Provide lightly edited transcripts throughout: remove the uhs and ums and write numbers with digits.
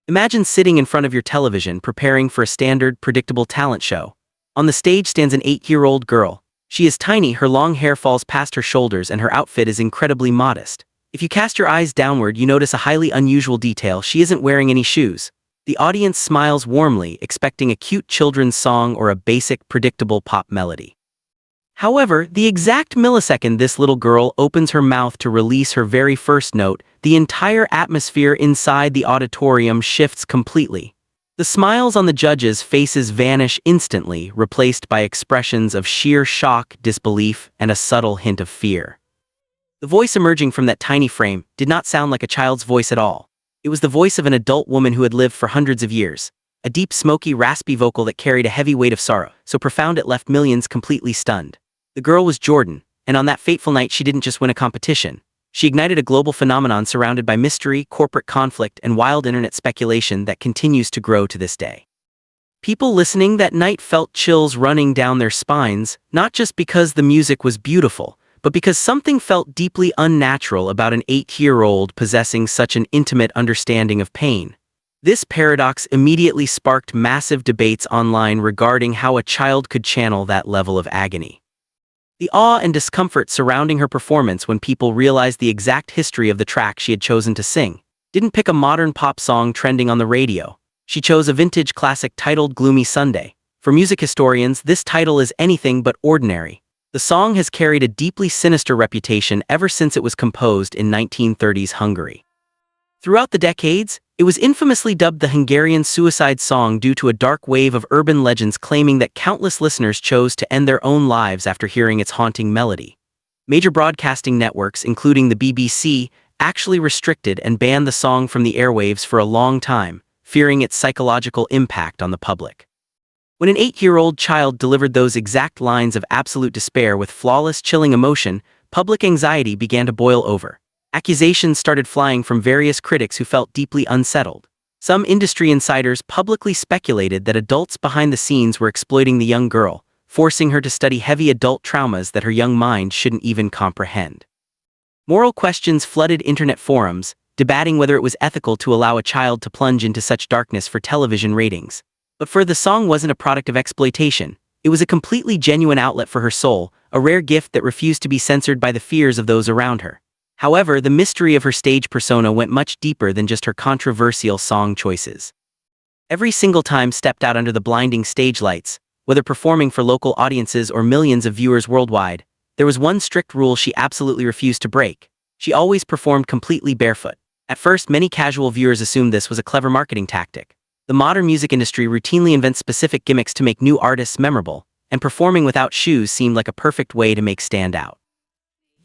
Imagine sitting in front of your television preparing for a standard, predictable talent show. On the stage stands an 8-year-old girl. She is tiny, her long hair falls past her shoulders, and her outfit is incredibly modest. If you cast your eyes downward, you notice a highly unusual detail: she isn't wearing any shoes. The audience smiles warmly, expecting a cute children's song or a basic, predictable pop melody. However, the exact millisecond this little girl opens her mouth to release her very first note, the entire atmosphere inside the auditorium shifts completely. The smiles on the judges' faces vanish instantly, replaced by expressions of sheer shock, disbelief, and a subtle hint of fear. The voice emerging from that tiny frame did not sound like a child's voice at all. It was the voice of an adult woman who had lived for hundreds of years. A deep, smoky, raspy vocal that carried a heavy weight of sorrow, so profound it left millions completely stunned. The girl was Jordan, and on that fateful night she didn't just win a competition. She ignited a global phenomenon surrounded by mystery, corporate conflict, and wild internet speculation that continues to grow to this day. People listening that night felt chills running down their spines, not just because the music was beautiful, but because something felt deeply unnatural about an 8-year-old possessing such an intimate understanding of pain. This paradox immediately sparked massive debates online regarding how a child could channel that level of agony. The awe and discomfort surrounding her performance when people realized the exact history of the track she had chosen to sing. Didn't pick a modern pop song trending on the radio. She chose a vintage classic titled Gloomy Sunday. For music historians, this title is anything but ordinary. The song has carried a deeply sinister reputation ever since it was composed in 1930s Hungary. Throughout the decades, it was infamously dubbed the Hungarian suicide song due to a dark wave of urban legends claiming that countless listeners chose to end their own lives after hearing its haunting melody. Major broadcasting networks, including the BBC, actually restricted and banned the song from the airwaves for a long time, fearing its psychological impact on the public. When an 8-year-old child delivered those exact lines of absolute despair with flawless, chilling emotion, public anxiety began to boil over. Accusations started flying from various critics who felt deeply unsettled. Some industry insiders publicly speculated that adults behind the scenes were exploiting the young girl, forcing her to study heavy adult traumas that her young mind shouldn't even comprehend. Moral questions flooded internet forums, debating whether it was ethical to allow a child to plunge into such darkness for television ratings. But the song wasn't a product of exploitation. It was a completely genuine outlet for her soul, a rare gift that refused to be censored by the fears of those around her. However, the mystery of her stage persona went much deeper than just her controversial song choices. Every single time stepped out under the blinding stage lights, whether performing for local audiences or millions of viewers worldwide, there was one strict rule she absolutely refused to break. She always performed completely barefoot. At first, many casual viewers assumed this was a clever marketing tactic. The modern music industry routinely invents specific gimmicks to make new artists memorable, and performing without shoes seemed like a perfect way to make stand out.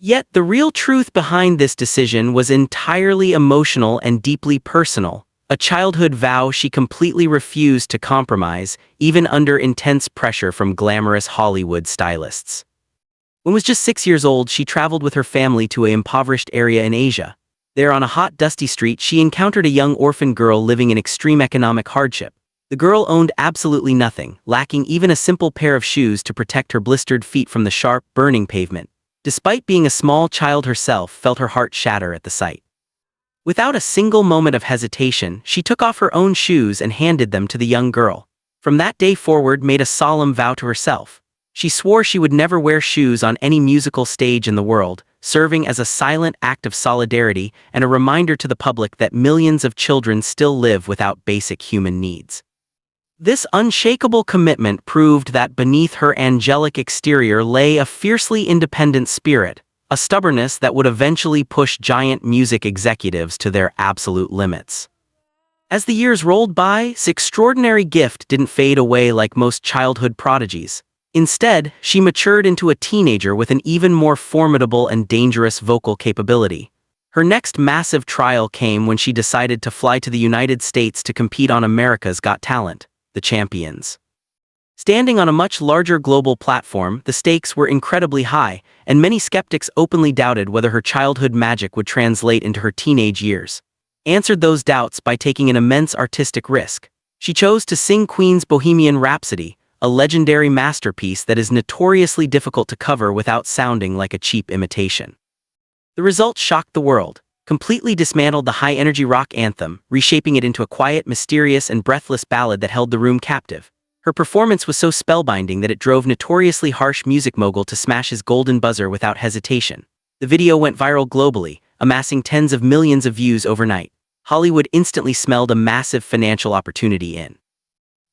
Yet the real truth behind this decision was entirely emotional and deeply personal, a childhood vow she completely refused to compromise, even under intense pressure from glamorous Hollywood stylists. When was just 6 years old, she traveled with her family to an impoverished area in Asia. There, on a hot, dusty street, she encountered a young orphan girl living in extreme economic hardship. The girl owned absolutely nothing, lacking even a simple pair of shoes to protect her blistered feet from the sharp, burning pavement. Despite being a small child herself, felt her heart shatter at the sight. Without a single moment of hesitation, she took off her own shoes and handed them to the young girl. From that day forward, made a solemn vow to herself. She swore she would never wear shoes on any musical stage in the world, serving as a silent act of solidarity and a reminder to the public that millions of children still live without basic human needs. This unshakable commitment proved that beneath her angelic exterior lay a fiercely independent spirit, a stubbornness that would eventually push giant music executives to their absolute limits. As the years rolled by, this extraordinary gift didn't fade away like most childhood prodigies. Instead, she matured into a teenager with an even more formidable and dangerous vocal capability. Her next massive trial came when she decided to fly to the United States to compete on America's Got Talent, the Champions. Standing on a much larger global platform, the stakes were incredibly high, and many skeptics openly doubted whether her childhood magic would translate into her teenage years. Answered those doubts by taking an immense artistic risk. She chose to sing Queen's Bohemian Rhapsody, a legendary masterpiece that is notoriously difficult to cover without sounding like a cheap imitation. The result shocked the world. completely dismantled the high-energy rock anthem, reshaping it into a quiet, mysterious, and breathless ballad that held the room captive. Her performance was so spellbinding that it drove notoriously harsh music mogul to smash his golden buzzer without hesitation. The video went viral globally, amassing tens of millions of views overnight. Hollywood instantly smelled a massive financial opportunity in.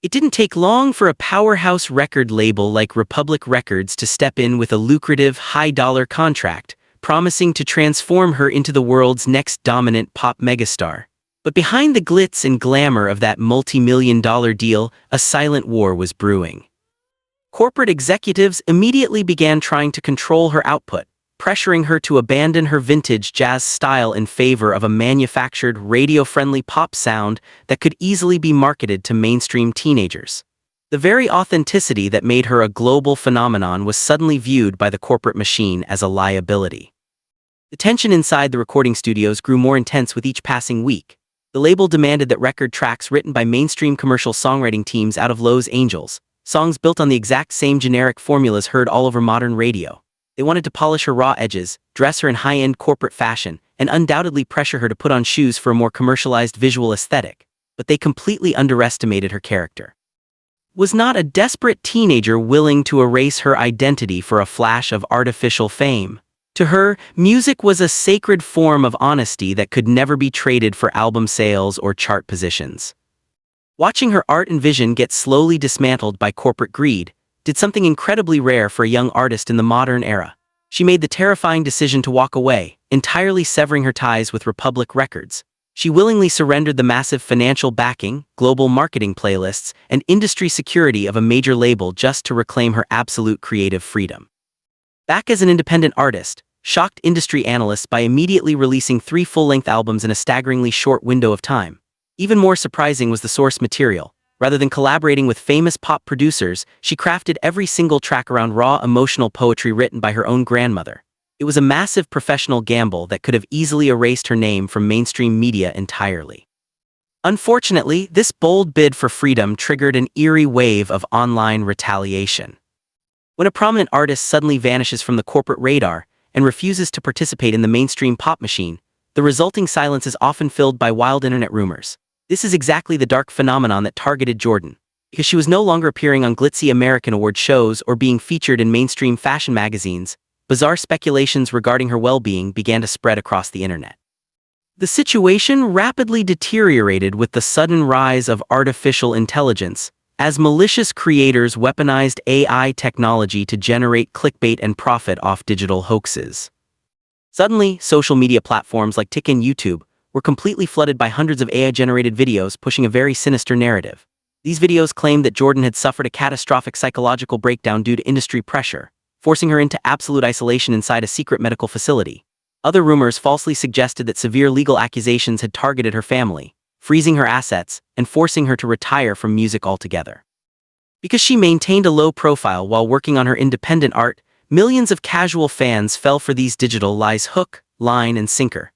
It didn't take long for a powerhouse record label like Republic Records to step in with a lucrative, high-dollar contract, promising to transform her into the world's next dominant pop megastar. But behind the glitz and glamour of that multi-million-dollar deal, a silent war was brewing. Corporate executives immediately began trying to control her output, pressuring her to abandon her vintage jazz style in favor of a manufactured, radio-friendly pop sound that could easily be marketed to mainstream teenagers. The very authenticity that made her a global phenomenon was suddenly viewed by the corporate machine as a liability. The tension inside the recording studios grew more intense with each passing week. The label demanded that record tracks written by mainstream commercial songwriting teams out of Los Angeles, songs built on the exact same generic formulas heard all over modern radio. They wanted to polish her raw edges, dress her in high-end corporate fashion, and undoubtedly pressure her to put on shoes for a more commercialized visual aesthetic, but they completely underestimated her character. Was not a desperate teenager willing to erase her identity for a flash of artificial fame. To her, music was a sacred form of honesty that could never be traded for album sales or chart positions. Watching her art and vision get slowly dismantled by corporate greed did something incredibly rare for a young artist in the modern era. She made the terrifying decision to walk away, entirely severing her ties with Republic Records. She willingly surrendered the massive financial backing, global marketing playlists, and industry security of a major label just to reclaim her absolute creative freedom. Back as an independent artist, shocked industry analysts by immediately releasing 3 full-length albums in a staggeringly short window of time. Even more surprising was the source material. Rather than collaborating with famous pop producers, she crafted every single track around raw emotional poetry written by her own grandmother. It was a massive professional gamble that could have easily erased her name from mainstream media entirely. Unfortunately, this bold bid for freedom triggered an eerie wave of online retaliation. When a prominent artist suddenly vanishes from the corporate radar and refuses to participate in the mainstream pop machine, the resulting silence is often filled by wild internet rumors. This is exactly the dark phenomenon that targeted Jordan. Because she was no longer appearing on glitzy American award shows or being featured in mainstream fashion magazines, bizarre speculations regarding her well-being began to spread across the internet. The situation rapidly deteriorated with the sudden rise of artificial intelligence, as malicious creators weaponized AI technology to generate clickbait and profit off digital hoaxes. Suddenly, social media platforms like TikTok and YouTube were completely flooded by hundreds of AI-generated videos pushing a very sinister narrative. These videos claimed that Jordan had suffered a catastrophic psychological breakdown due to industry pressure, forcing her into absolute isolation inside a secret medical facility. Other rumors falsely suggested that severe legal accusations had targeted her family, freezing her assets, and forcing her to retire from music altogether. Because she maintained a low profile while working on her independent art, millions of casual fans fell for these digital lies hook, line, and sinker.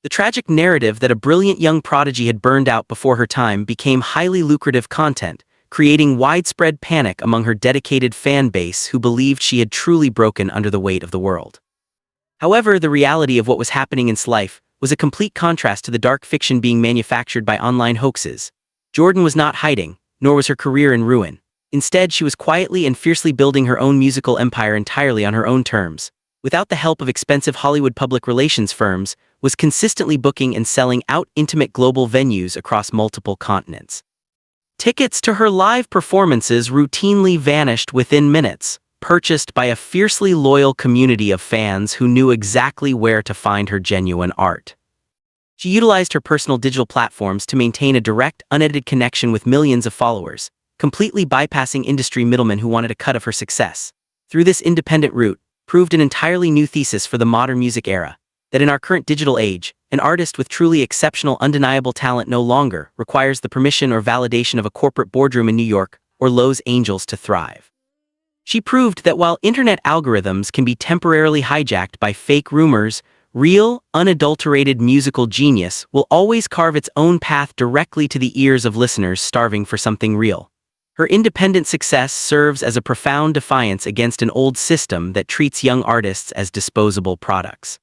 The tragic narrative that a brilliant young prodigy had burned out before her time became highly lucrative content, creating widespread panic among her dedicated fan base who believed she had truly broken under the weight of the world. However, the reality of what was happening in life was a complete contrast to the dark fiction being manufactured by online hoaxes. Jordan was not hiding, nor was her career in ruin. Instead, she was quietly and fiercely building her own musical empire entirely on her own terms. Without the help of expensive Hollywood public relations firms, was consistently booking and selling out intimate global venues across multiple continents. Tickets to her live performances routinely vanished within minutes, purchased by a fiercely loyal community of fans who knew exactly where to find her genuine art. She utilized her personal digital platforms to maintain a direct, unedited connection with millions of followers, completely bypassing industry middlemen who wanted a cut of her success. Through this independent route, proved an entirely new thesis for the modern music era, that in our current digital age, an artist with truly exceptional, undeniable talent no longer requires the permission or validation of a corporate boardroom in New York or Los Angeles to thrive. She proved that while internet algorithms can be temporarily hijacked by fake rumors, real, unadulterated musical genius will always carve its own path directly to the ears of listeners starving for something real. Her independent success serves as a profound defiance against an old system that treats young artists as disposable products.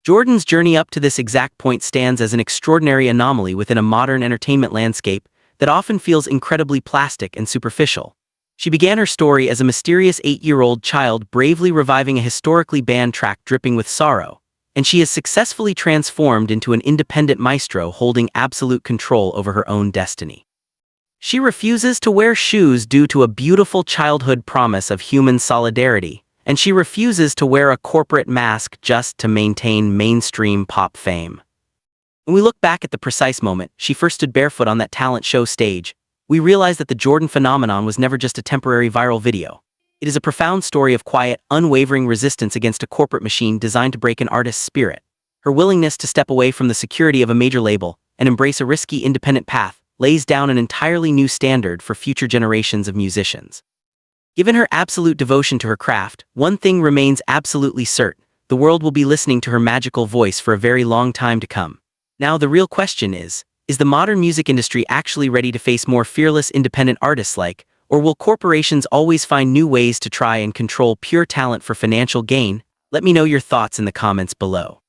Jordan's journey up to this exact point stands as an extraordinary anomaly within a modern entertainment landscape that often feels incredibly plastic and superficial. She began her story as a mysterious 8-year-old child bravely reviving a historically banned track dripping with sorrow, and she has successfully transformed into an independent maestro holding absolute control over her own destiny. She refuses to wear shoes due to a beautiful childhood promise of human solidarity, and she refuses to wear a corporate mask just to maintain mainstream pop fame. When we look back at the precise moment she first stood barefoot on that talent show stage, we realize that the Jordan phenomenon was never just a temporary viral video. It is a profound story of quiet, unwavering resistance against a corporate machine designed to break an artist's spirit. Her willingness to step away from the security of a major label and embrace a risky independent path lays down an entirely new standard for future generations of musicians. Given her absolute devotion to her craft, one thing remains absolutely certain: the world will be listening to her magical voice for a very long time to come. Now the real question is the modern music industry actually ready to face more fearless independent artists or will corporations always find new ways to try and control pure talent for financial gain? Let me know your thoughts in the comments below.